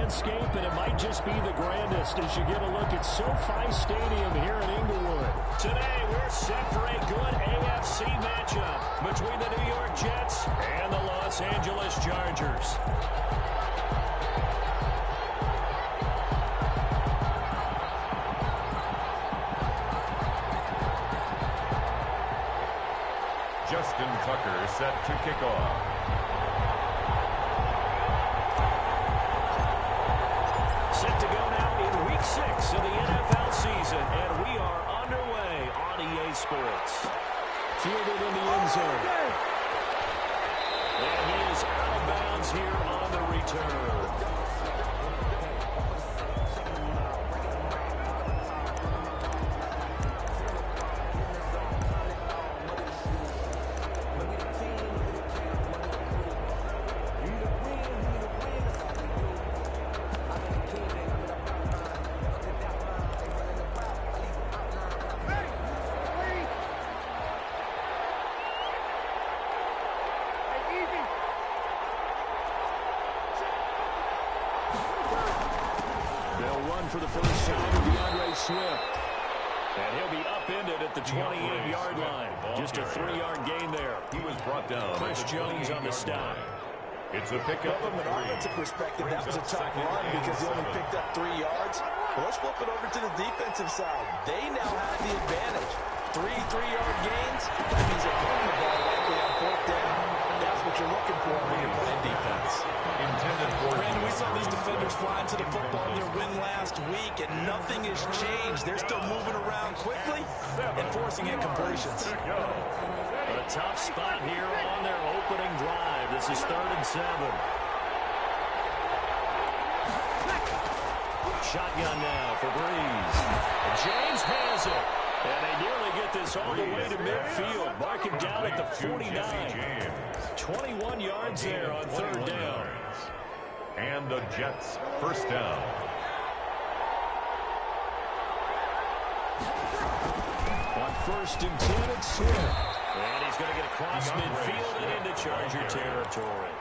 landscape, and it might just be the grandest as you get a look at SoFi Stadium here in Inglewood. Today, we're set for a good AFC matchup between the New York Jets and the Los Angeles Chargers. Justin Tucker set to kick off. Set to go now in Week 6 of the NFL season, and we are underway on EA Sports. Fielded in the end zone. And he is out of bounds here on the return. For the first time to DeAndre Swift. And he'll be upended at the 28-yard line. Just a 3-yard gain there. He was brought down. Chris Jones on the stop. It's a pickup. From an offensive perspective, that was a tough run because he only picked up 3 yards. Well, let's flip it over to the defensive side. They now have the advantage. 3 3-yard gains. That means they're putting the ball likely on 4th down. That's what you're looking for when you're playing defense. Intended for Brandon, we saw these defenders flying to the football in their win last week, and nothing has changed. They're still moving around quickly and forcing incompletions. A tough spot here on their opening drive. This is 3rd and 7. Shotgun now for Breeze. James has it. And they nearly get this all the way to midfield. Mark it down at the 49. 21 yards there on 3rd down. And the Jets first down. On 1st and 10, it's Swift. And he's going to get across midfield and into Charger territory.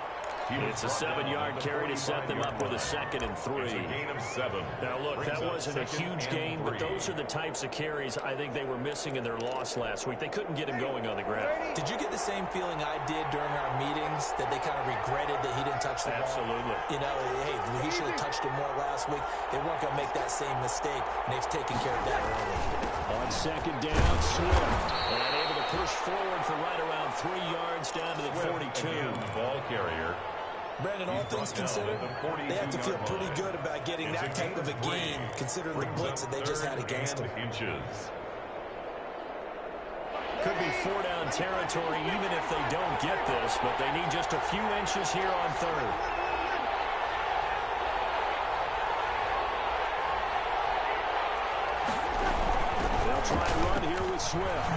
It's a 7-yard carry to set them up with a 2nd and 3. It's a gain of 7. Now, look, that wasn't a huge gain, but those are the types of carries I think they were missing in their loss last week. They couldn't get him going on the ground. Did you get the same feeling I did during our meetings, that they kind of regretted that he didn't touch the ball? Absolutely. You know, hey, he should have touched it more last week. They weren't going to make that same mistake, and they've taken care of that early. On 2nd down, Swift. And able to push forward for right around 3 yards down to the 42. Ball carrier. Brandon, all things considered, they have to feel pretty good about getting that type of a gain, considering the blitz that they just had against them. Could be 4-down territory even if they don't get this, but they need just a few inches here on 3rd. They'll try and run here with Swift.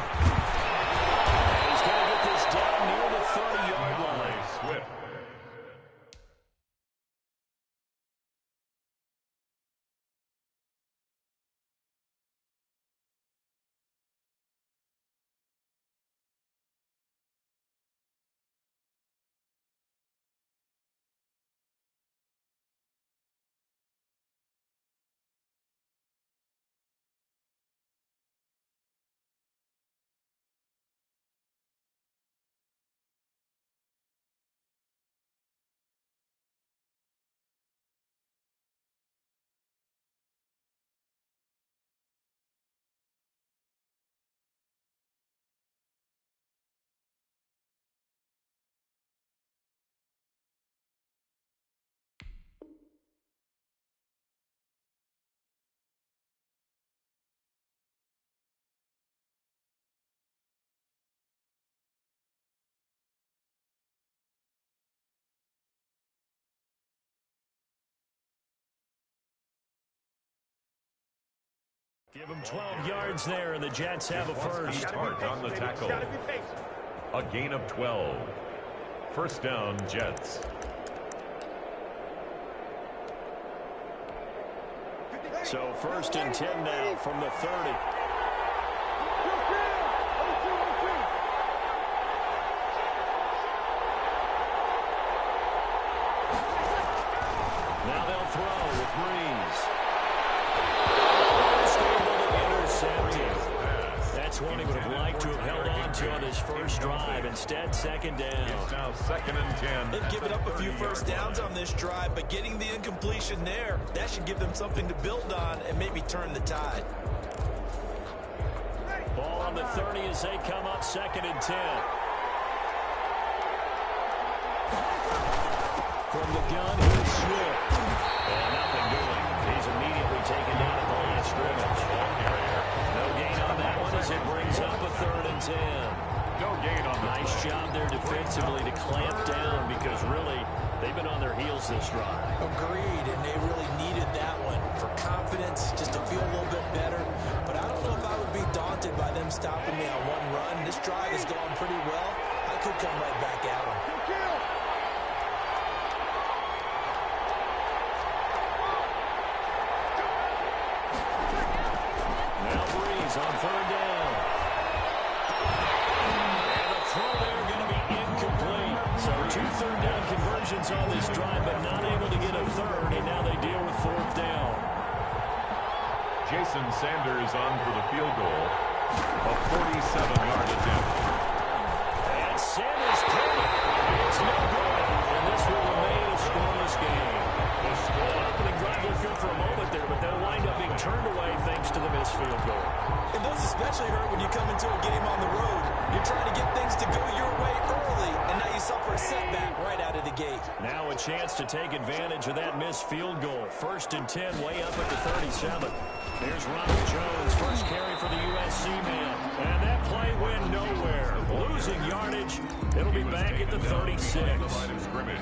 He's going to get this down near the 30-yard line. Swift. Give them 12 yards there, and the Jets have a first. Start on the tackle. A gain of 12. First down, Jets. So 1st and 10 now from the 30. Now they'll throw with Breeze. Just able to intercept him. That's one he would have liked to have held on to on his first drive. Instead, second down. It's now 2nd and 10. They've given up a few first downs on this drive, but getting the incompletion there, that should give them something to build on and maybe turn the tide. Ball on the 30 as they come up 2nd and 10. From the gun, here's Swift. And nothing doing. He's immediately taken down at the line of scrimmage. No gain on that one as it brings up a 3rd and 10. No gain on the Nice job there defensively to clamp down because really they've been on their heels this drive. Agreed, and they really needed that one for confidence, just to feel a little bit better. But I don't know if I would be daunted by them stopping me on one run. This drive has gone pretty well. I could come right back at them. Now Breeze on 3rd down. And the throw there going to be incomplete. So 2 third-down conversions on this drive, but not able to get a third, and now they deal with 4th down. Jason Sanders on for the field goal. A 47-yard attempt. And Sanders put it. It's no good. And this will remain a scoreless game. The opening drive looked good for a moment there, but they'll wind up being turned away thanks to the missed field goal. And those especially hurt when you come into a game on the road. You're trying to get things to go your way early, and now you suffer a setback right out of the gate. Now a chance to take advantage of that missed field goal. 1st and 10, way up at the 37. Here's Ronald Jones, first carry for the USC man. And that play went nowhere. Losing yardage. It'll be back at the 36.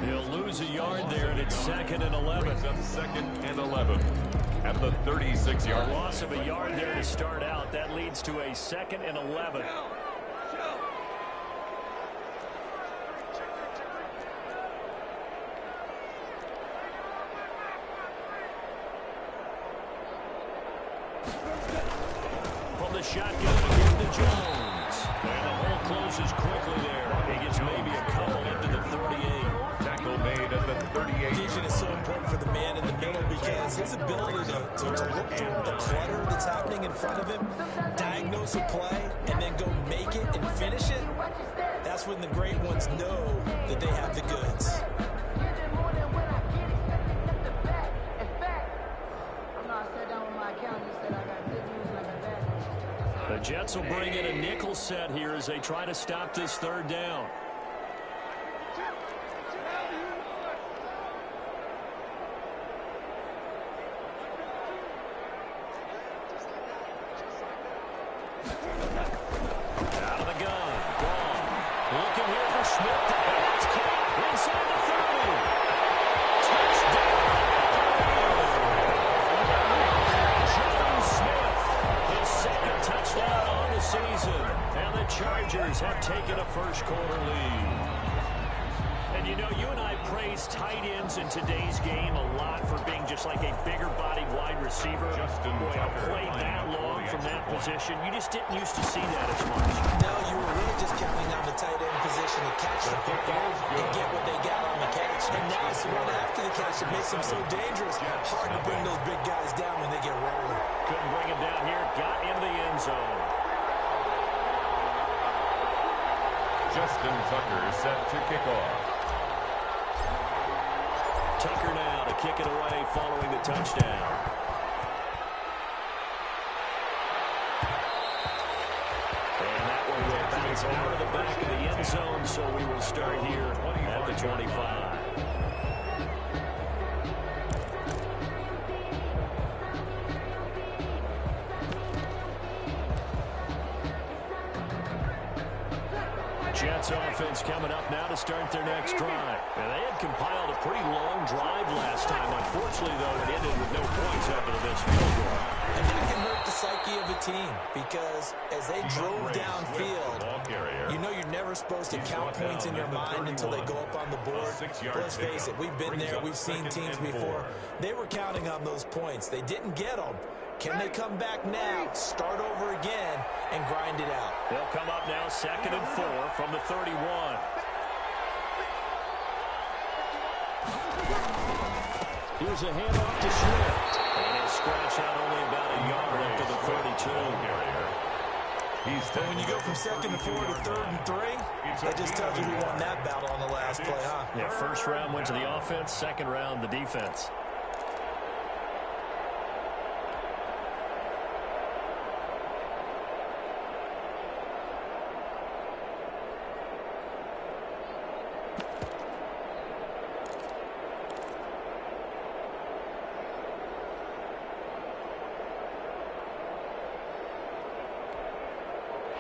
He'll lose a yard there, and it's 2nd and 11. 2nd and 11 at the 36-yard. A loss of a yard there to start out. That leads to a 2nd and 11. From the shotgun, again to Jones. And the hole closes quickly there. He gets maybe a couple into the 38. Tackle made at the 38. Vision is so important for the man in the middle because his ability to look through the clutter that's happening in front of him, diagnose a play, and then go make it and finish it, that's when the great ones know that they have the goods. The Jets will bring in a nickel set here as they try to stop this 3rd down. Out of the gun. Gone. Looking here for Smith. It's caught inside the 30. Touchdown. Jones Smith, his 2nd touchdown on the season. And the Chargers have taken a first-quarter lead. And, you know, you and I praise tight ends in today's game a lot for being just like a bigger-bodied wide receiver. Boy, a play that long from that position, you just didn't used to see that as much. No, you were really just counting on the tight end position to catch the football and get what they got on the catch. And now it's the run after the catch that makes them so dangerous. Hard to bring those big guys down when they get rolling. Couldn't bring him down here. Got into the end zone. Justin Tucker set to kick off. Tucker now to kick it away following the touchdown. And that one will bounce out of the back of the end zone, so we will start here at the 25. Jets offense coming up now to start their next drive. And they had compiled a pretty long drive last time. Unfortunately, though, it ended with no points after the missed field goal. And that can hurt the psyche of a team because as they drove downfield, you know you're never supposed to count points in your mind until they go up on the board. Let's face it, we've been there. We've seen teams before. They were counting on those points. They didn't get them. Can they come back now, start over again, and grind it out? They'll come up now 2nd and 4 from the 31. Here's a handoff to Swift. And he'll scratch out only about a yard after the 32. When you go from 2nd to 4 to 3rd and 3, that just tells you who won that battle on the last play, huh? Yeah, first round went to the offense, second round the defense.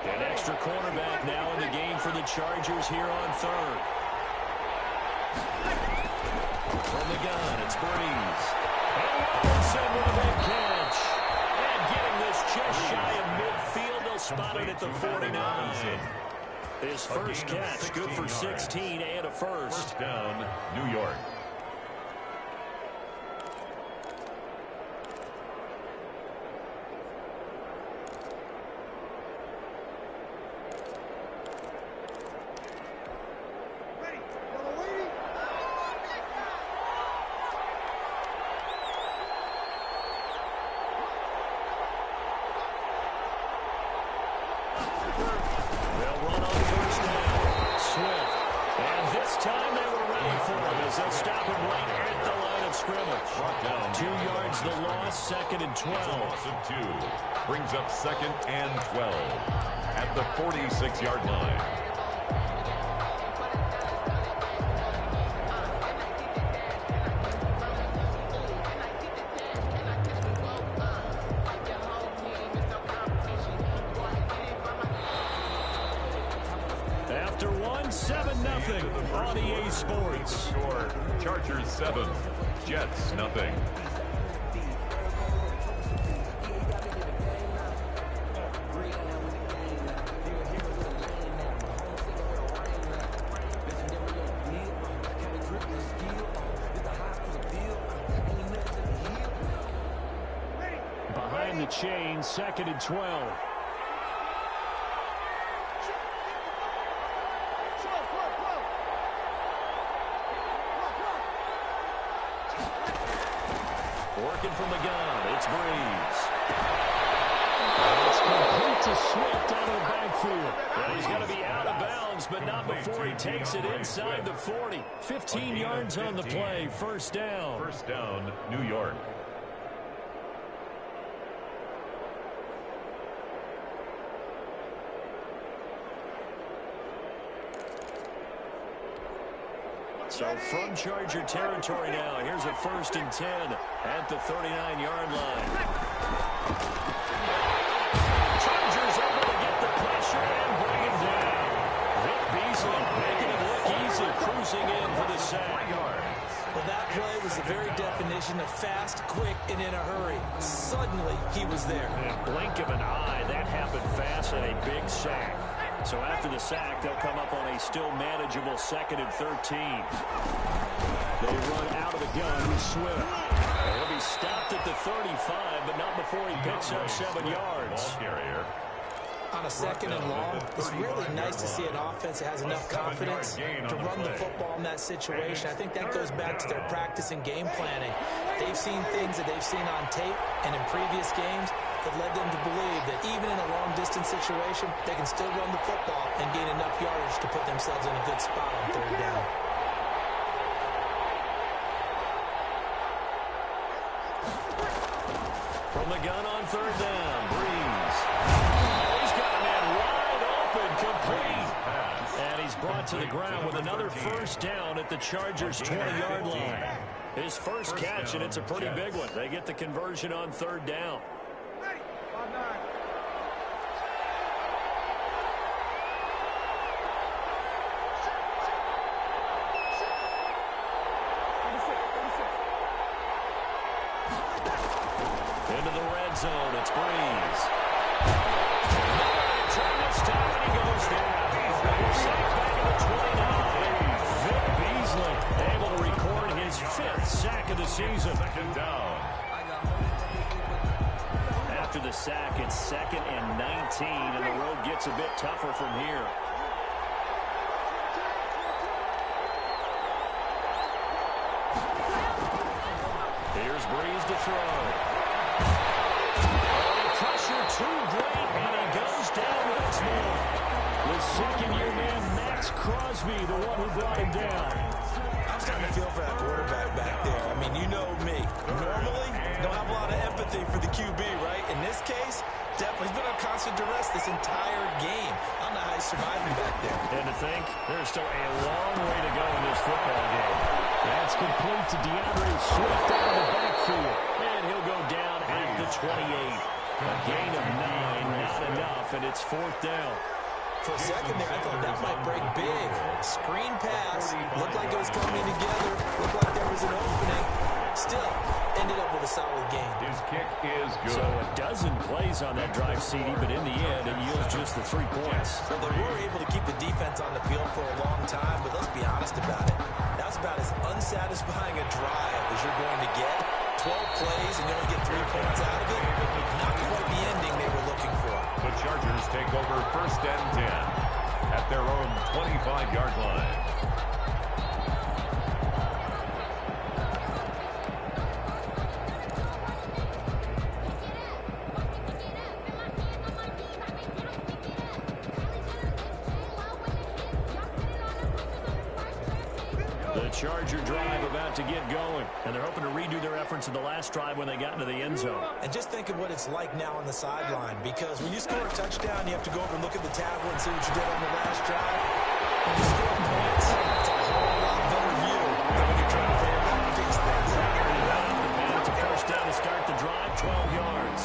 An extra cornerback now in the game for the Chargers here on 3rd. From the gun, it's Breeze. And Robinson with a big catch. And getting this just shy of midfield, they'll spot it at the 49. His first catch, good for 16 and a first. First down, New York. They'll stop him right at the line of scrimmage. 2 yards the loss, 2nd and 12. 2 brings up 2nd and 12 at the 46-yard line. After 7-0 on EA Sports. Chargers 7, Jets nothing. Behind the chain, 2nd and 12. Working from the gun, it's Breeze. And it's complete to Swift out of the backfield. Well, he's going to be out of bounds, but not before he takes it inside the 40. 15 yards on the play, first down. First down, New York. So from Charger territory now, here's a 1st and 10 at the 39-yard line. Chargers able to get the pressure and bring it down. Vic Beasley making it look easy, cruising in for the sack. Well, that play was the very definition of fast, quick, and in a hurry. Suddenly, he was there. In a blink of an eye, that happened fast and a big sack. So after the sack, they'll come up on a still manageable 2nd and 13. They run out of the gun with Swift. He'll be stopped at the 35, but not before he picks up 7 yards. Ball carrier. On a 2nd and long, it's really nice to see an offense that has enough confidence to run the football in that situation. I think that goes back to their practice and game planning. They've seen things that they've seen on tape and in previous games that led them to believe that even in a long-distance situation, they can still run the football and gain enough yardage to put themselves in a good spot on 3rd down. From the gun on 3rd down, Breeze. He's got a man wide open, complete. And he's brought to the ground with another first down at the Chargers' 20-yard line. His first catch, and it's a pretty big one. They get the conversion on 3rd down. Into the red zone, it's Breeze. Trying to stop, and he goes down. Sacked back at the 29. Vic Beasley able to record his 5th sack of the season. 2nd down. After the sack, it's 2nd and 19, and the road gets a bit tougher from here. Here's Breeze to throw. Pressure too great, and he goes down once more. With second-year man Max Crosby, the one who brought him down. I'm starting to feel for that quarterback back there. I mean, you know me. Normally, don't have a lot of empathy for the QB, right? In this case, definitely he's been on constant duress this entire game. I don't know how he's surviving back there. And to think, there's still a long way to go in this football game. That's complete to DeAndre Swift out of the backfield. And he'll go down at the 28. A gain of 9, not enough, and it's fourth down. For a second there, I thought that might break big. Screen pass. Looked like it was coming together. Looked like there was an opening. Still, ended up with a solid game. His kick is good. So a dozen plays on that drive, CD, but in the end, it yields just the 3 points. Well, they were able to keep the defense on the field for a long time, but let's be honest about it. That's about as unsatisfying a drive as you're going to get. 12 plays and you only get 3 points out of it. Not quite the ending they were looking for. The Chargers take over first and 10 at their own 25-yard line. The Charger drive about to get going, and they're hoping to redo their efforts in the last drive when they got into the end zone. And just think of what it's like now on the sideline, because when you score a touchdown, you have to go over and look at the tablet and see what you did on the last drive. When you score points, it's a whole lot better view than when you're trying to figure out how to fix things. And it's a first down to start the drive, 12 yards.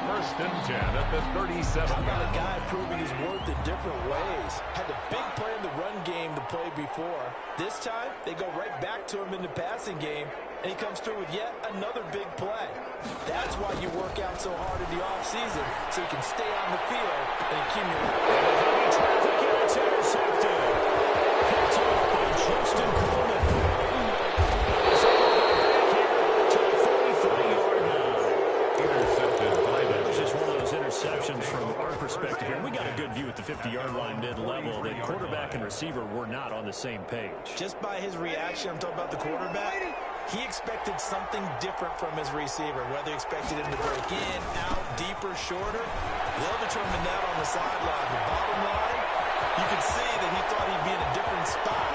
First and 10 at the 37. How about a guy proving his worth in different ways? Had a big play in the run game the play before. This time, they go right back to him in the passing game, and he comes through with yet another big play. That's why you work out so hard in the offseason, so you can stay on the field and accumulate. Traffic, and it's intercepted. Picked off by Justin Coleman. He's all the way back here to the 43-yard line. Intercepted by That the was just one of those interceptions from our perspective here. We got a good view at the 50-yard line mid-level that quarterback and receiver were not on the same page. Just by his reaction, I'm talking about the quarterback, he expected something different from his receiver, whether he expected him to break in, out, deeper, shorter. They'll determine that on the sideline. The bottom line, you could see that he thought he'd be in a different spot,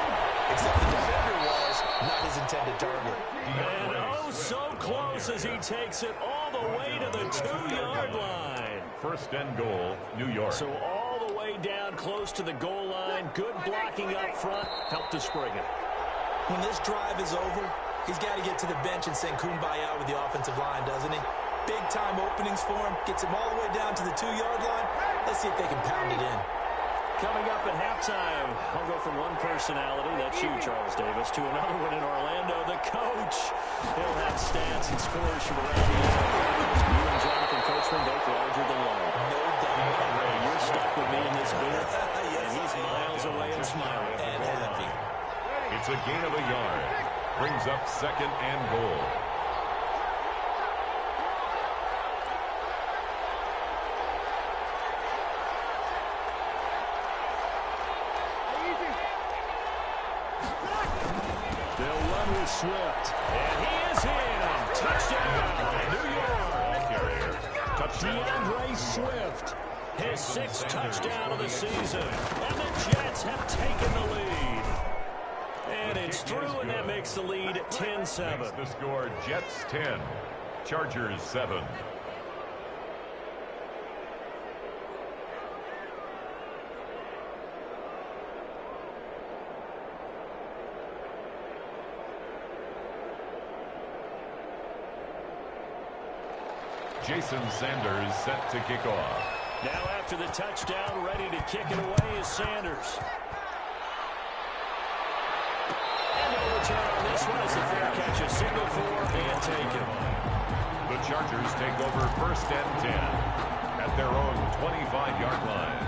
except the defender was not his intended target. And oh, so close as he takes it all the way to the 2-yard line. first and goal, New York. So all the way down close to the goal line. Good blocking up front. Helped to spring it. When this drive is over, he's got to get to the bench and sing kumbaya with the offensive line, doesn't he? Big-time openings for him. Gets him all the way down to the 2-yard line. Let's see if they can pound it in. Coming up at halftime, I'll go from one personality, that's you, Charles Davis, to another one in Orlando, the coach. He'll have stats and scores from around the NFL. You and Jonathan Coachman both larger than life. No doubt. Ray, you're stuck with me in this booth, and he's miles away and smiling. And happy. It's a gain of a yard. Brings up second and goal. Swift, and he is in. Touchdown, New York. DeAndre Swift, his 6th touchdown of the season, and the Jets have taken the lead. And it's through, and that makes the lead 10-7. The score, Jets 10, Chargers 7. Jason Sanders set to kick off. Now after the touchdown, ready to kick it away is Sanders. And no return on this one. It's a fair catch, a single for and taken. The Chargers take over first and 10 at their own 25-yard line.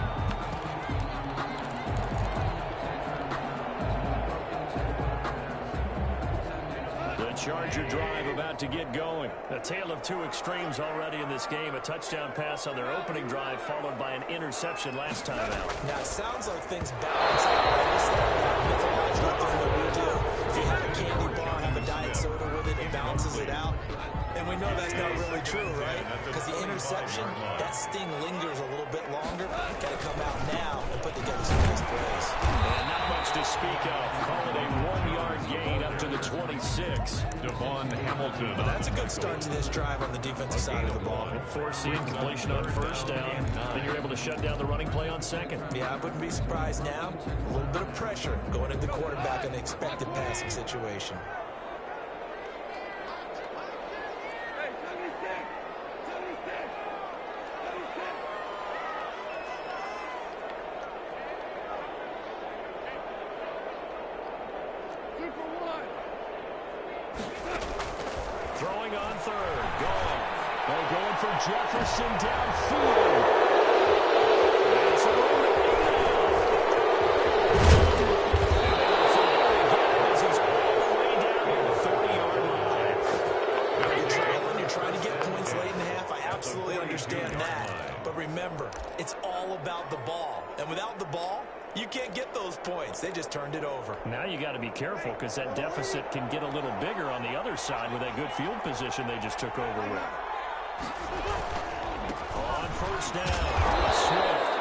Charger drive about to get going. A tale of two extremes already in this game. A touchdown pass on their opening drive followed by an interception last time out. Now, it sounds like things balance out, right? It's like a mythological thing that we do. If you have a candy bar, have a diet soda with it, it balances it it out. And we know that's not really true, right? Because the interception, that sting lingers a little bit longer. Got to come out now and put together some nice plays. And not much to speak of. Call it a 1-yard gain up to the 26. Devon Hamilton. But that's a good start to this drive on the defensive side of the ball. Forcing completion on first down. Then you're able to shut down the running play on second. Yeah, I wouldn't be surprised now. A little bit of pressure going into the quarterback in the expected passing situation. Throwing on third. Gone. They're going for Jefferson downfield. That's a run. As he's all the way down near the 30-yard line. You're trailing, you're trying to get points late in the half. I absolutely understand that. But remember, it's all about the ball. And without the ball, you can't get those points. They just turned it over. Now you got to be careful because that deficit can get a little bigger on the other side with that good field position they just took over with. On first down, Swift.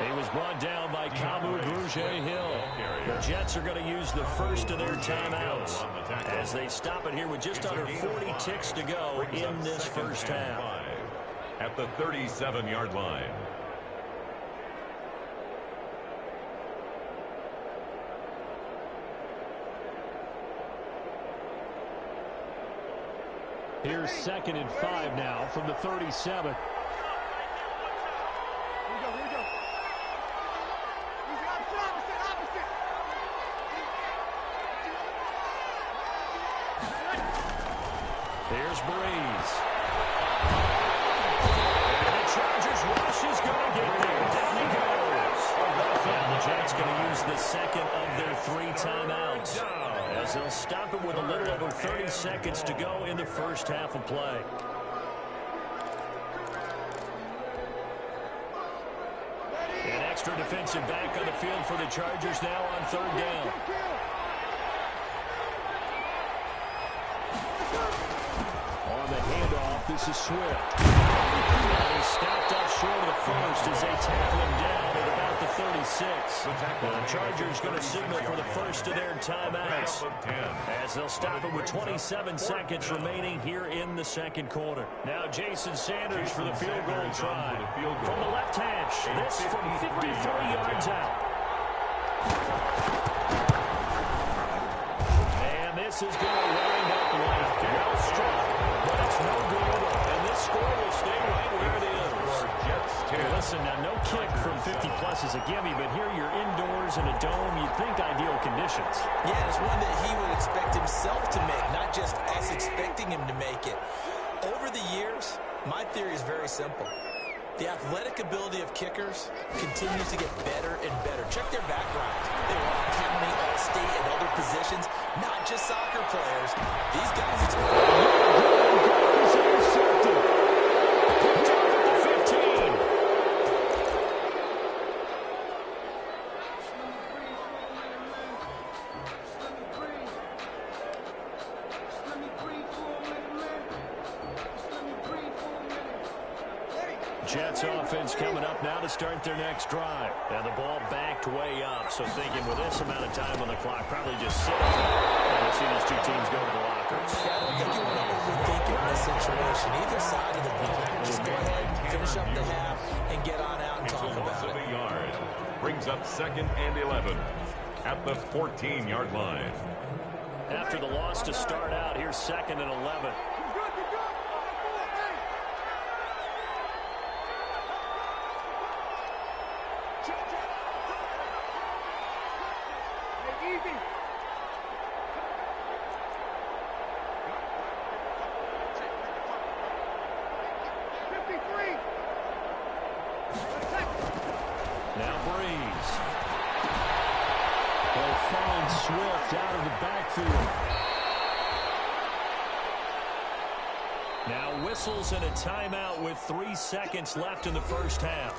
He was brought down by Kamu Grugier-Hill. The Jets are going to use the first of their timeouts as they stop it here with just under 40 ticks to go in this first half. At the 37-yard line. Here's 2nd and 5 now from the 37. Here's Breeze. And the Chargers rush is going to get there. Down he goes. And the Jets going to use the second of their 3 timeouts, as they'll stop it with a little over 30 seconds to go in the first half of play. An extra defensive back on the field for the Chargers now on third down. On the handoff, this is Swift. And he's stopped up short of the first as they tackle him down at about the 36. The Chargers going to signal for the first of their timeouts as they'll stop it with 27 seconds remaining here in the second quarter. Now Jason Sanders for the field goal try. From the left hash, this from 53 yards out. And this is going to wind up left. Well struck, but it's no good. And this score will stay right where it is. Listen, now no kick from 50-plus is a gimme, but here you're indoors in a dome. You'd think ideal conditions. Yeah, it's one that he would expect himself to make, not just us expecting him to make it. Over the years, my theory is very simple. The athletic ability of kickers continues to get better and better. Check their backgrounds. They were all county, all-state, and other positions, not just soccer players. These guys Jets offense coming up now to start their next drive. And the ball backed way up, so thinking with this amount of time on the clock, probably just sit on it. And we'll see these two teams go to the lockers. Yeah, I don't think you want to overthink it in this situation. Either side of the ball. Just go ahead, finish up the half, and get on out and talk about it. Yard. Brings up 2nd and 11 at the 14-yard line. After the loss to start out, here's 2nd and 11. Now Breeze. They'll find Swift out of the backfield. Now whistles and a timeout with 3 seconds left in the first half.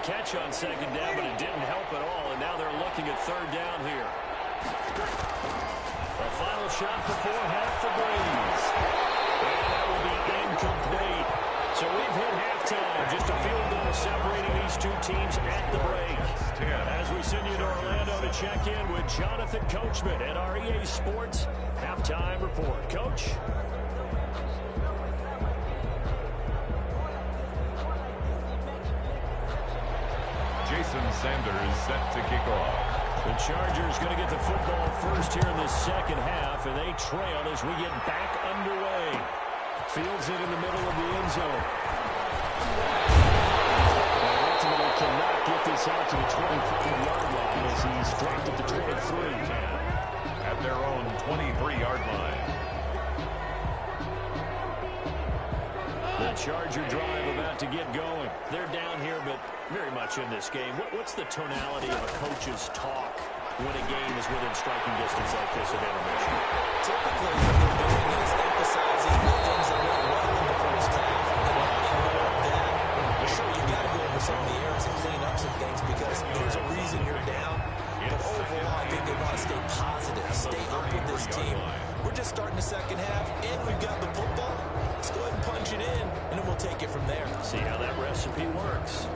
catch on second down, but it didn't help at all, and now they're looking at third down here. A final shot before half the Braves. And that will be incomplete. So we've hit halftime. Just a field goal separating these two teams at the break. As we send you to Orlando to check in with Jonathan Coachman at our EA Sports Halftime Report. Coach? Jason Sanders set to kick off. The Chargers going to get the football first here in the second half, and they trail as we get back underway. Fields it in the middle of the end zone. And ultimately cannot get this out to the 25-yard line as he's dropped at the 23. At their own 23-yard line. The Charger drive about to get going. They're down here, but very much in this game. What's the tonality of a coach's talk when a game is within striking distance like this at intermission? Typically, what they're doing is emphasizing the things that went well in the first half. And when you know that, sure, you got to go over some of the errors and clean up some things because there's a reason you're down. But overall, I think they want to stay positive, stay up with this team. We're just starting the second half, and we've got the football. Let's go ahead and punch it in, and then we'll take it from there. See how that recipe works.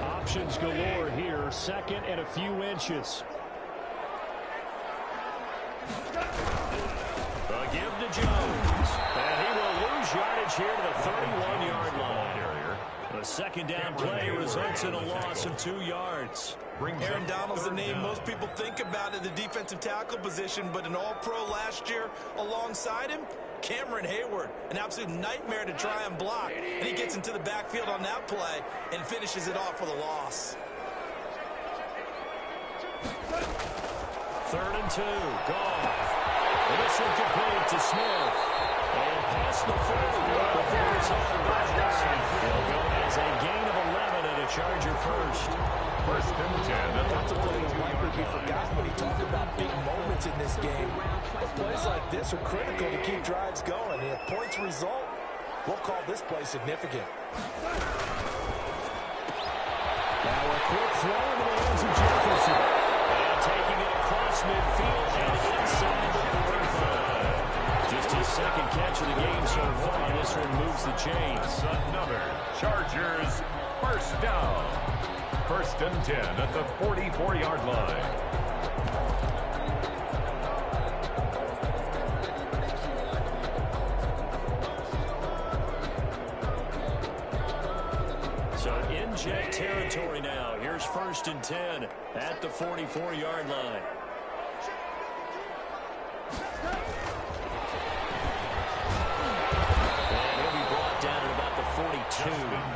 Options galore here. Second and a few inches. A give to Jones. And he will lose yardage here to the 31-yard line. A second down play results in a loss of 2 yards. Aaron Donald's the name most people think about at the defensive tackle position, but an all-pro last year alongside him, Cameron Hayward, an absolute nightmare to try and block. And he gets into the backfield on that play and finishes it off with a loss. 3rd and 2. Goff. And it's incomplete to Smith. And past the 40 before it's all back. They'll go as a gain of 11 and a Charger first. 1st and 10. That's a play that likely be forgotten when you talk about big moments in this game. But plays like this are critical to keep drives going. And if points result, we'll call this play significant. Now a quick throw into the hands of Jefferson. And taking it across midfield and inside the 45. Just his second catch of the game so far. This one moves the chains. Another Chargers first down. 1st and 10 at the 44-yard line. So in jet territory now. Here's 1st and 10 at the 44-yard line.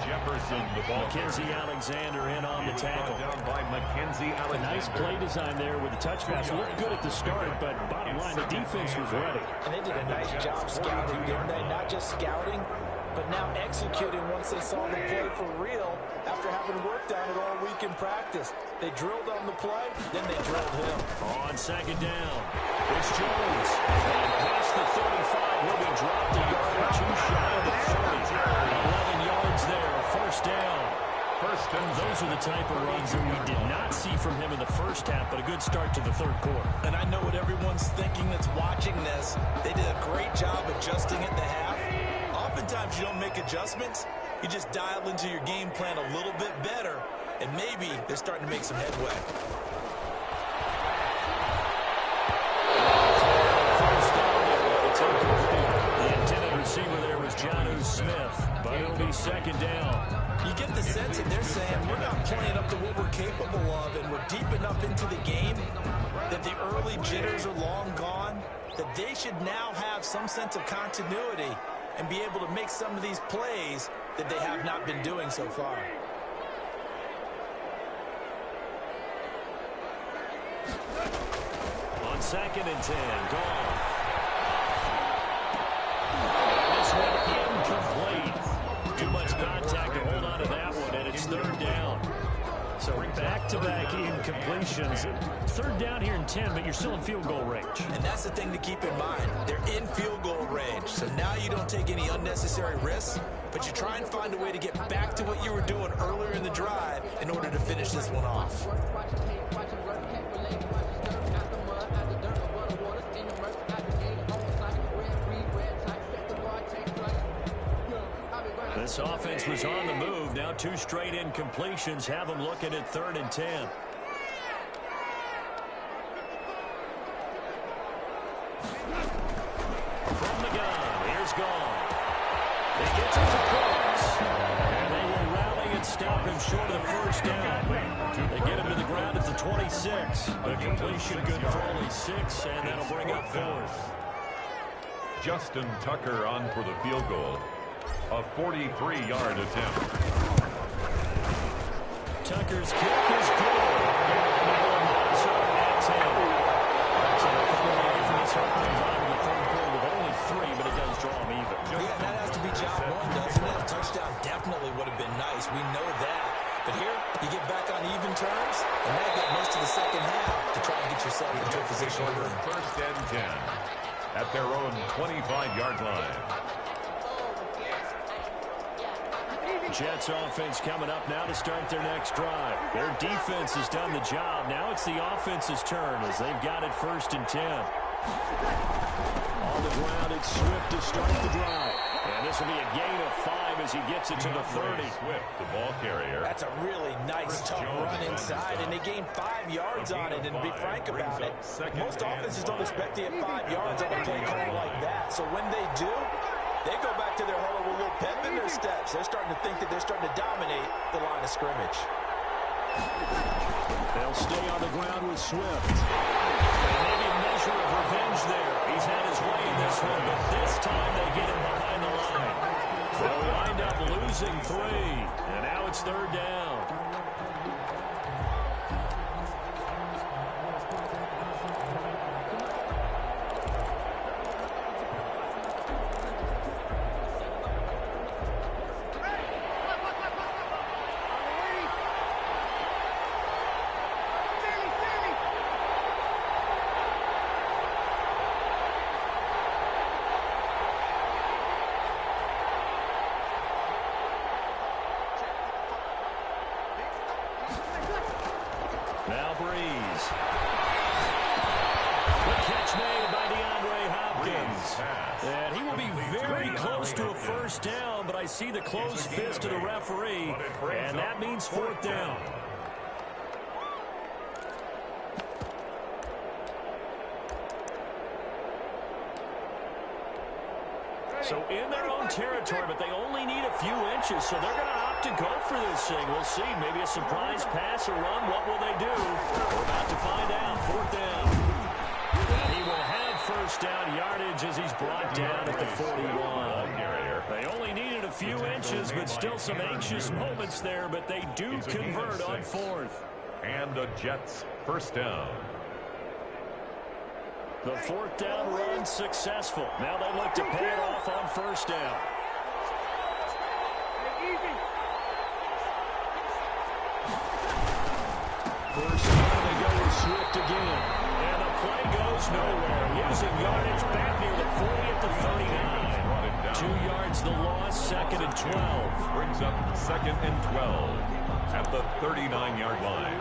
Jefferson, the ball. Mackenzie Alexander in on the tackle. Down by Mackenzie Alexander. A nice play design there with the touch pass. Looked good at the start, but bottom line, the defense was ready. And they did a nice job scouting, didn't they? Not just scouting, but now executing once they saw the play for real after having worked on it all week in practice. They drilled on the play, then they drilled him. On second down, it's Jones. And past the 35, he'll be dropped a yard or two shy of the 30. 11 yards there, 1st down. And those are the type of runs that we did not see from him in the first half, but a good start to the 3rd quarter. And I know what everyone's thinking that's watching this. They did a great job adjusting at the half. Oftentimes you don't make adjustments. You just dial into your game plan a little bit better, and maybe they're starting to make some headway. The intended receiver there was Jonnu Smith, but it'll be 2nd down. You get the sense that they're saying we're not playing up to what we're capable of, and we're deep enough into the game that the early jitters are long gone, that they should now have some sense of continuity and be able to make some of these plays that they have not been doing so far. On 2nd and 10, Goff. This one incomplete. Too much contact to hold on to that one, and it's 3rd down. So back-to-back incomplete completions. Third down here in 10, but you're still in field goal range. And that's the thing to keep in mind. They're in field goal range. So now you don't take any unnecessary risks, but you try and find a way to get back to what you were doing earlier in the drive in order to finish this one off. This offense was on the move. Now 2 straight incompletions have them looking at 3rd and 10. From the gun, here's Gone. He gets it to Cooks. And they will rally and stop him short of the first down. They get him to the ground at the 26. The completion good for only 6, and that'll bring up 4th. Justin Tucker on for the field goal. A 43-yard attempt. Tucker's kick is good. So at 10. So they're coming away from this opening drive in the third quarter with only 3, but it does draw them even. Yeah, that has to be job 1, doesn't it? A touchdown definitely would have been nice. We know that. But here, you get back on even terms, and now you get most of the second half to try and get yourself into a position to win. 1st and 10 at their own 25-yard line. Jets offense coming up now to start their next drive. Their defense has done the job. Now it's the offense's turn as they've got it 1st and 10. On the ground, it's Swift to start the drive. And this will be a gain of 5 as he gets it to the 30. Swift, the ball carrier. That's a really nice, tough run inside, and they gain 5 yards on it. And to be frank about it, most offenses don't expect to get 5 yards on a play call like that. So when they do, they go back to their huddle with a little pep in their steps. They're starting to think that they're starting to dominate the line of scrimmage. They'll stay on the ground with Swift. And maybe a measure of revenge there. He's had his way in this one, but this time they get him behind the line. They'll wind up losing 3, and now it's 3rd down. Now Breeze. The catch made by DeAndre Hopkins. And he will be very close to a first down, but I see the closed fist of the referee, and that means 4th down. So in their own territory, but they only need a few inches, so they're going to opt to go for this thing. We'll see. Maybe a surprise pass or run. What will they do? We're about to find out. 4th down. And he will have first down yardage as he's brought down at the 41. They only needed a few inches, but still some anxious moments there, but they do convert on 4th. And the Jets first down. The 4th down run successful. Now they look to pay it off on first down. First down, they go with Swift again. And the play goes nowhere. Losing yardage back near the 40 at the 39. 2 yards the loss, 2nd and 12. Brings up 2nd and 12 at the 39-yard line.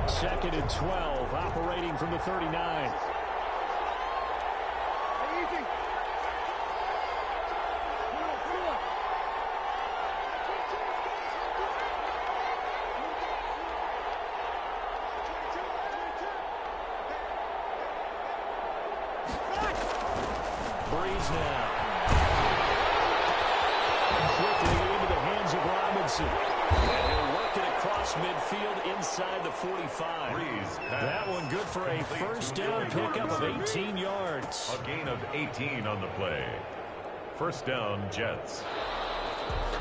2nd and 12, operating from the 39. Breeze now. Quickly into the hands of Robinson. And he'll work it across midfield inside the 45. That one good for a first down pickup of 18 yards. A gain of 18 on the play. First down, Jets.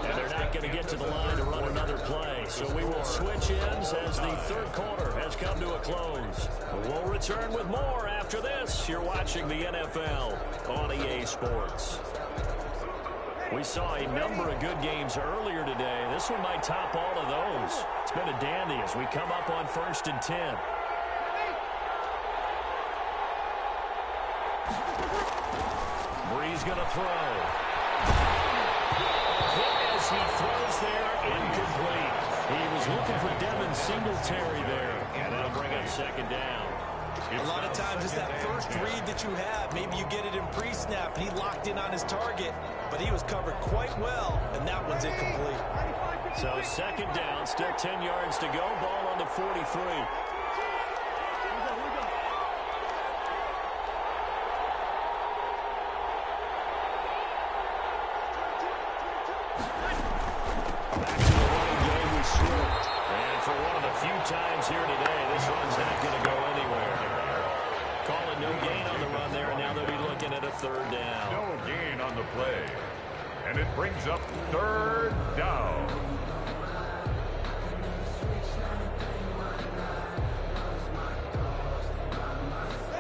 And they're not going to get to the line to run another play. So we will switch ends as the third quarter has come to a close. We'll return with more after this. You're watching the NFL on EA Sports. We saw a number of good games earlier today. This one might top all of those. It's been a dandy as we come up on 1st and 10. Bree's going to throw. As he throws there, incomplete. He was looking for Devin Singletary there. And that'll bring up 2nd down. A lot of times it's that first read that you have. Maybe you get it in pre-snap, and he locked in on his target, but he was covered quite well, and that one's incomplete. So 2nd down, still 10 yards to go. Ball on the 43. Times here today, this run's not going to go anywhere. Call it no gain on the run there, and now they'll be looking at a 3rd down. No gain on the play. And it brings up 3rd down.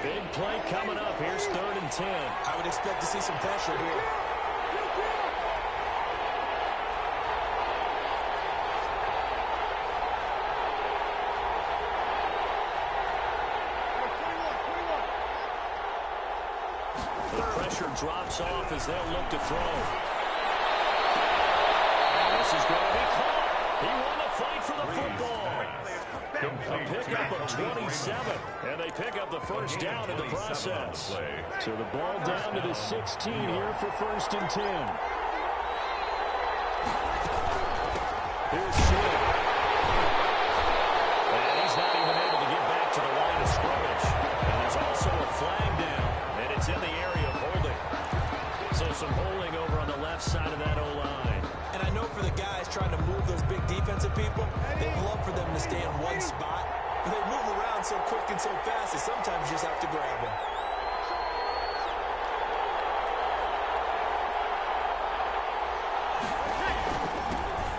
Big play coming up. Here's 3rd and 10. I would expect to see some pressure here. Drops off as they'll look to throw. And this is going to be caught. He won the fight for the football. A pickup of 27, and they pick up the 1st down in the process. So the ball down to the 16 here for 1st and 10. Here's Swift. And he's not even able to get back to the line of scrimmage. And there's also a flag down, and it's in the area of holding. So some holding over on the left side of that O-line. And I know for the guys trying to move those big defensive people, they'd love for them to stay in one spot. But they move around so quick and so fast that sometimes you just have to grab them.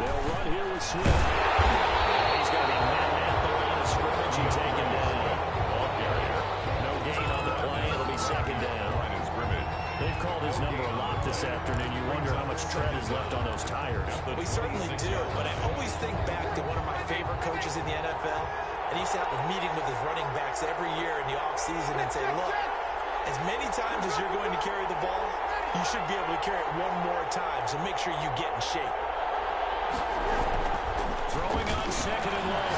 They'll run here with Swift. He's going to be man at the line of scrimmage and taken down. Ball carrier. No gain on the play. It'll be 2nd down. They've called his number a lot this afternoon. You wonder how much tread is left on those tires. We certainly do, but I always think back to one of my favorite coaches in the NFL, and he used to have a meeting with his running backs every year in the offseason and say, look, as many times as you're going to carry the ball, you should be able to carry it one more time, so make sure you get in shape. Throwing on 2nd and long.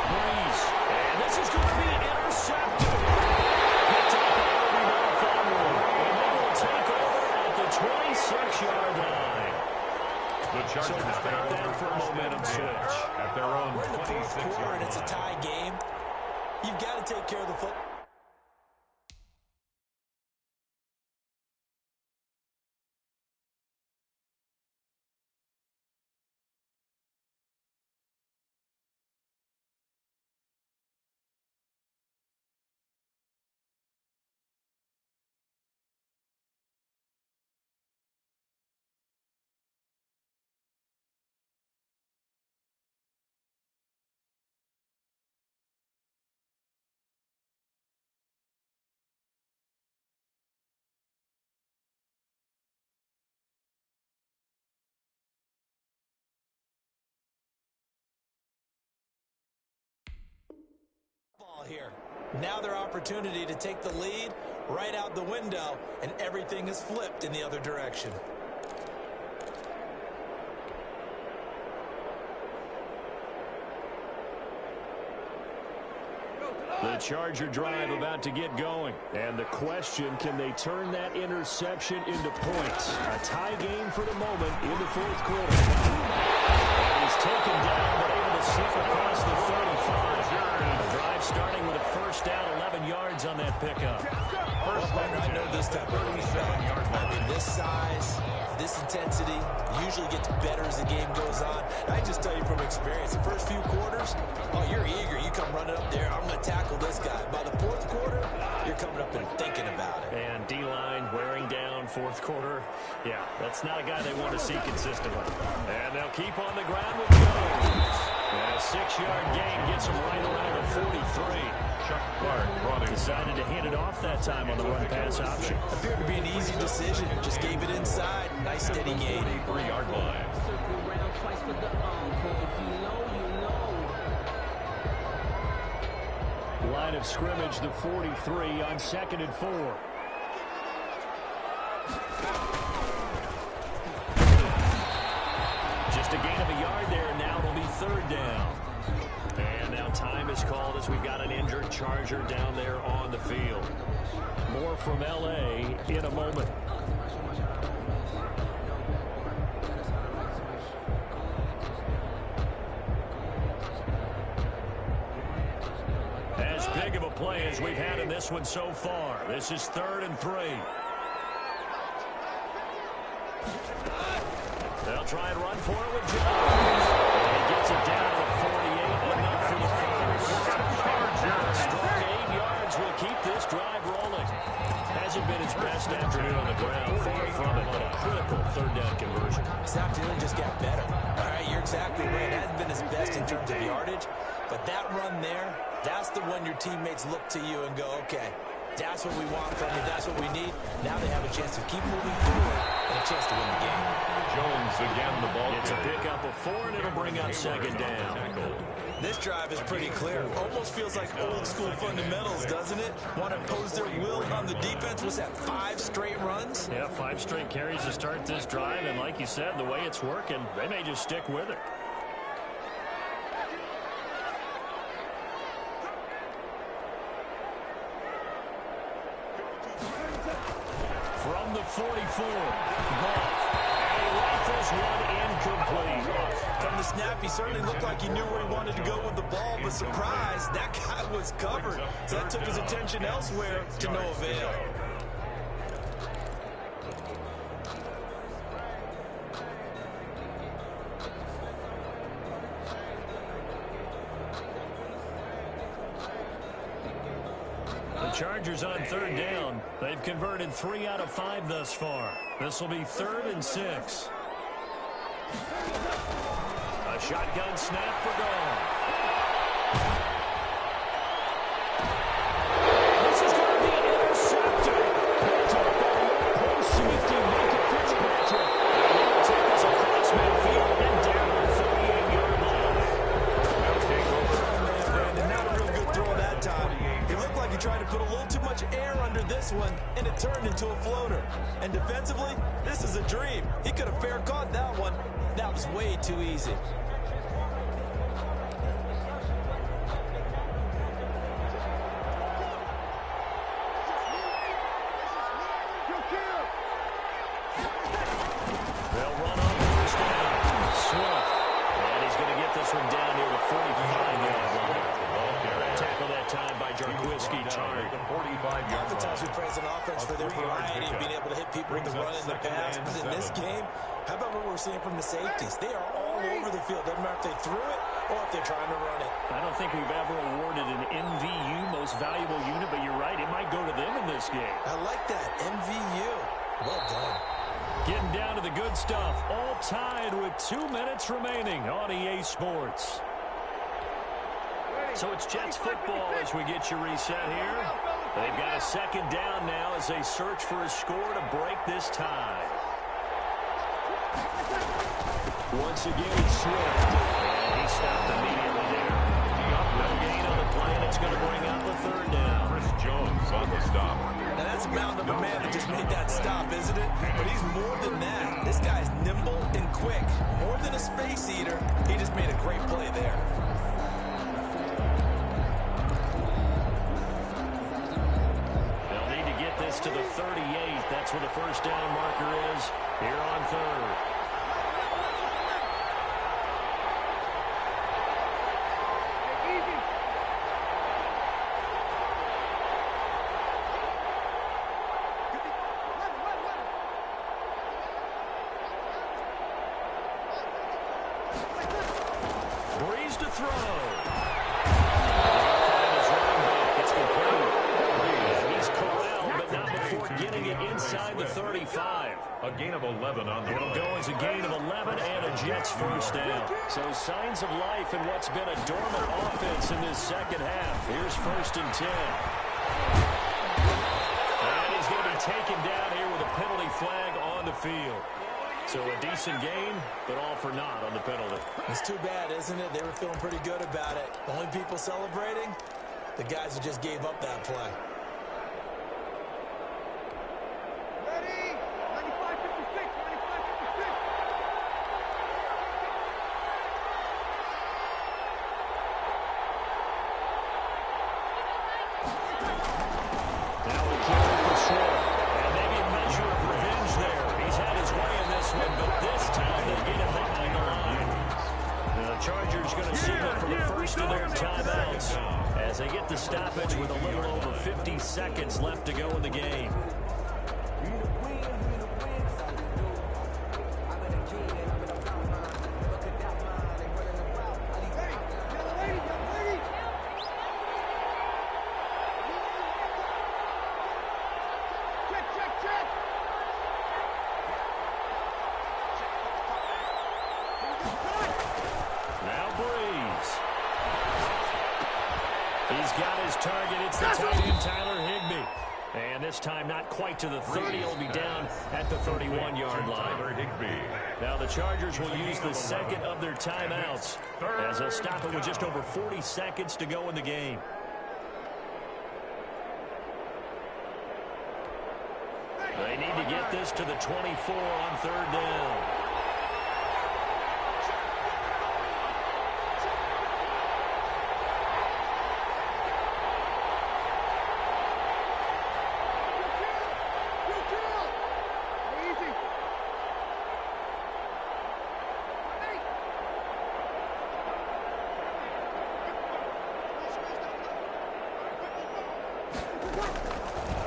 Breeze. And this is going to be intercepted. Picked up by Obi-Wan Fenway. And they will take over at the 26-yard line. The Chargers so how about that for a momentum switch? At their own We're in the 4th quarter and it's a tie game. You've got to take care of the football. Here. Now their opportunity to take the lead right out the window, and everything is flipped in the other direction. The Charger drive about to get going. And the question, can they turn that interception into points? A tie game for the moment in the 4th quarter. He's taken down, but able to slip across the 35. The drive starting with a 1st down, 11 yards on that pickup. Well, partner, I know this type of running back. I mean, this size, this intensity usually gets better as the game goes on. I just tell you from experience, the first few quarters, oh, you're eager. You come running up there, I'm going to tackle this guy. By the 4th quarter, you're coming up and thinking about it. And D-line wearing down 4th quarter. Yeah, that's not a guy they want to see consistently. And they'll keep on the ground with Jones. And a 6-yard gain gets him right around the 43. Decided to hand it off that time on the run pass option. Appeared to be an easy decision. Just gave it inside. Nice steady gain. 43-yard line. Line of scrimmage, the 43 on 2nd and 4. Just a gain of a yard there. Now it'll be 3rd down. And now time is called as we've got an injured Charger down there on the field. More from L.A. in a moment. As big of a play as we've had in this one so far. This is 3rd and 3. They'll try and run for it with Jones. And he gets it down to the 48, enough for the first. Strong 8 yards will keep this drive rolling. Hasn't been his best afternoon on the ground. Far from it, but a critical 3rd down conversion. This afternoon just got better. All right, you're exactly right. It hasn't been his best in terms of yardage, but that run there, that's the one your teammates look to you and go, okay, that's what we want from you. That's what we need. Now they have a chance to keep moving forward and a chance to win the game. Jones again, the ball. It's a pickup of 4, and it'll bring up 2nd down. This drive is pretty clear. Almost feels like old school fundamentals, doesn't it? Want to impose their will on the defense. Was that 5 straight runs? Yeah, 5 straight carries to start this drive, and like you said, the way it's working, they may just stick with it. From the 44, Ball. And he rifles one incomplete. From the snap, he certainly looked like he knew where he wanted to go with the ball, but surprise, that guy was covered. So that took his attention elsewhere to no avail. The Chargers on 3rd down. They've converted 3 out of 5 thus far. This will be 3rd and 6. A shotgun snap for Goff. This is going to be intercepted. Picked up by play safety, Micah Fitzpatrick. He'll take us across midfield and down the 38-yard line. They'll take over. And not a real good throw that time. It looked like he tried to put a little too much air under this one, and it turned into a floater. And defensively, this is a dream. He could have fair caught that one. That was way too easy. They'll run on first down. Swift. And he's going to get this one down near the 45-yard line. Tackle that time by Jarquiski Tartt. Oftentimes we praise an offense for their variety of being able to hit people with the run and the pass. But in this game, how about what we're seeing from the safeties? They are all over the field. Doesn't matter if they threw it or if they're trying to run it. I don't think we've ever awarded an MVU, most valuable unit, but you're right, it might go to them in this game. I like that. MVU. Well done. Getting down to the good stuff. All tied with 2 minutes remaining on EA Sports. So it's Jets football as we get you reset here. They've got a 2nd down now as they search for a score to break this tie. Once again, it's Swift. And he stopped immediately there. No gain on the play, and it's going to bring up the 3rd down. Chris Jones on the stop. Now that's a mountain of a man that just made that stop, isn't it? But he's more than that. This guy's nimble and quick. More than a space eater, he just made a great play there. They'll need to get this to the 38. That's where the first down marker is here on 3rd. Breeze to throw. Find his running back. It's complete. He's corralled, but not before getting getting it inside the 35. A gain of 11 on the It'll go as a gain of 11 and a Jets first down. So signs of life in what's been a dormant offense in this second half. Here's 1st and 10. And he's going to be taken down here with a penalty flag on the field. So a decent gain, but all for naught on the penalty. It's too bad, isn't it? They were feeling pretty good about it. The only people celebrating, the guys who just gave up that play. Ready? 95-56, 95-56. Now we carry for Schwartz. And maybe a measure of revenge there. He's had his way in this one, but this time they get him behind the line. The Chargers going to signal for the first of their timeouts as they get the stoppage with a little over 50 seconds left to go in the game. This time not quite to the 30. He'll be down at the 31-yard line. Now the Chargers will use the second of their timeouts as they'll stop it with just over 40 seconds to go in the game. They need to get this to the 24 on 3rd down.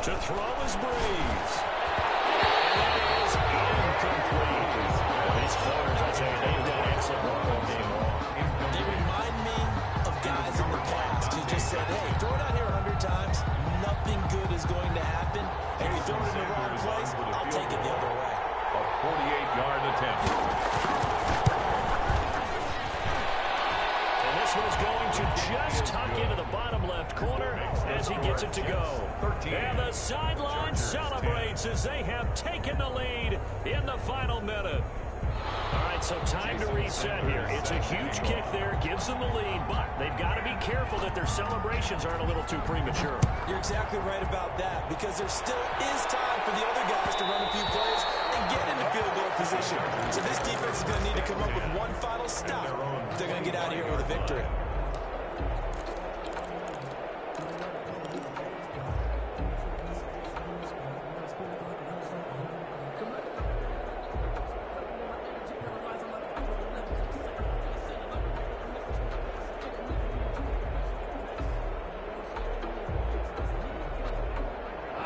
To throw is Breeze. And it is incomplete. These corners, I tell you, they've done excellent work all game long. They remind me of guys in the past who just said, hey, throw it out here 100 times, nothing good is going to happen. And if you throw it in the wrong place, I'll take it the other way. A 48-yard attempt. And this one is going to just tuck into the bottom left corner as he gets it to go. And the sideline celebrates as they have taken the lead in the final minute. All right, so time to reset here. It's a huge kick there, gives them the lead, but they've got to be careful that their celebrations aren't a little too premature. You're exactly right about that, because there still is time for the other guys to run a few plays and get into field goal position. So this defense is going to need to come up with one final stop if they're going to get out of here with a victory.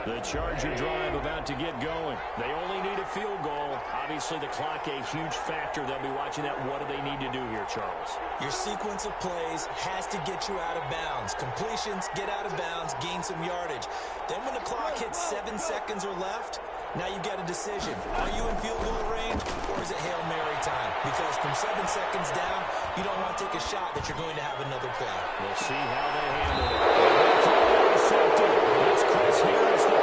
The Charger drive about to get going. They only need a field goal. Obviously, the clock a huge factor. They'll be watching that. What do they need to do here, Charles? Your sequence of plays has to get you out of bounds. Completions, get out of bounds, gain some yardage. Then when the clock hits 7 seconds or left, now you've got a decision. Are you in field goal range, or is it Hail Mary time? Because from 7 seconds down, you don't want to take a shot that you're going to have another play. We'll see how they handle it. It's Chris Harris, the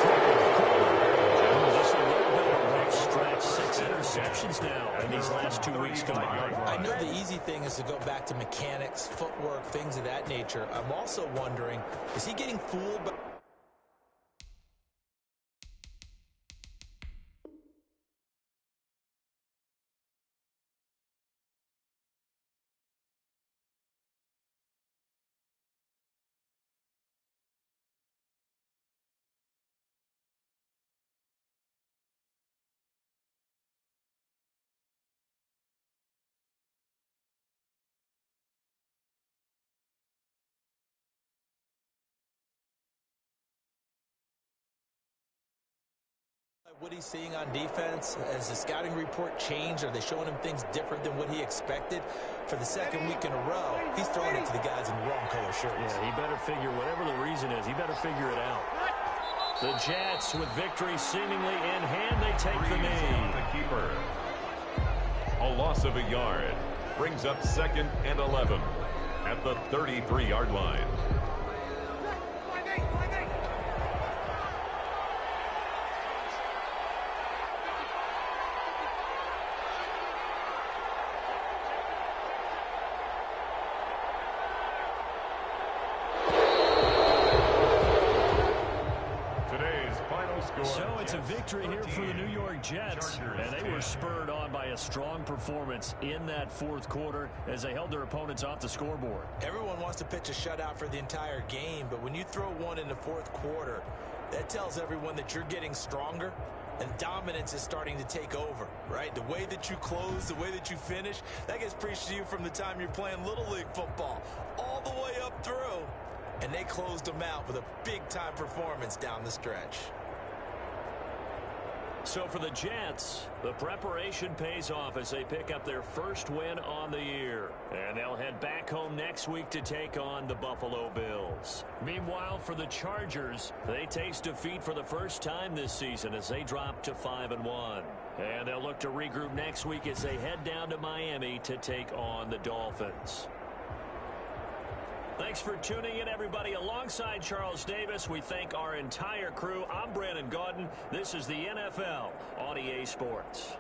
just a little bit of a rough stretch. 6 interceptions now in these last 2 weeks combined. I know the easy thing is to go back to mechanics, footwork, things of that nature. I'm also wondering, is he getting fooled by... what he's seeing on defense? Has the scouting report changed? Are they showing him things different than what he expected? For the second week in a row, he's throwing it to the guys in the wrong color shirts. Yeah, he better figure, whatever the reason is, he better figure it out. The Jets, with victory seemingly in hand, they take the knee. The keeper. A loss of a yard brings up 2nd and 11 at the 33-yard line. So it's a victory here for the New York Jets, and they were spurred on by a strong performance in that fourth quarter as they held their opponents off the scoreboard. Everyone wants to pitch a shutout for the entire game, but when you throw one in the fourth quarter, that tells everyone that you're getting stronger and dominance is starting to take over, right? The way that you close, the way that you finish, that gets preached to you from the time you're playing Little League football all the way up through. And they closed them out with a big-time performance down the stretch. So for the Jets, the preparation pays off as they pick up their first win on the year. And they'll head back home next week to take on the Buffalo Bills. Meanwhile, for the Chargers, they taste defeat for the first time this season as they drop to 5-1. And they'll look to regroup next week as they head down to Miami to take on the Dolphins. Thanks for tuning in, everybody. Alongside Charles Davis, we thank our entire crew. I'm Brandon Gaudin. This is the NFL on EA Sports.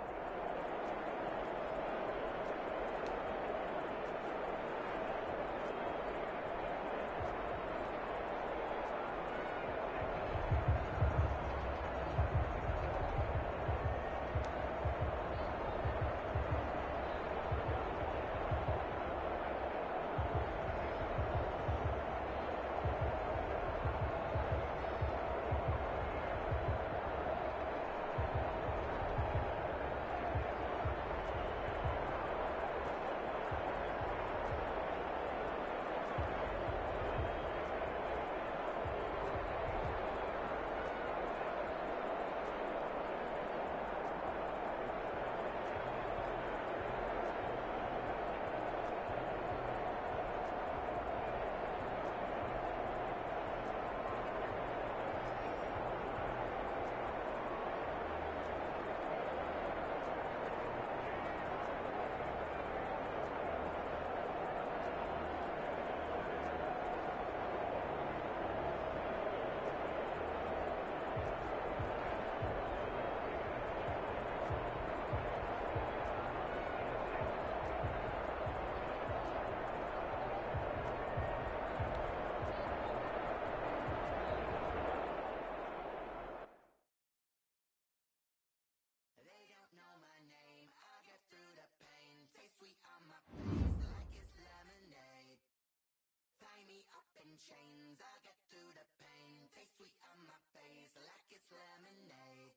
Chains, I get through the pain. Taste sweet on my face like it's lemonade.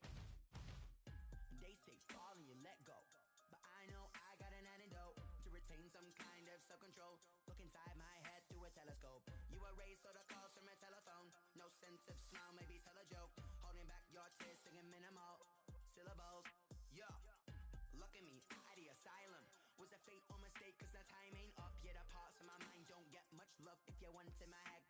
They say fall and you let go, but I know I got an antidote to retain some kind of self-control. Look inside my head through a telescope. You erase all the calls from a telephone. No sense of smile, maybe tell a joke. Holding back your tears, singing minimal syllables. Yeah, look at me, out the asylum. Was a fate or mistake, cause the time ain't up. Yet the parts of my mind don't get much love. If you want in my head,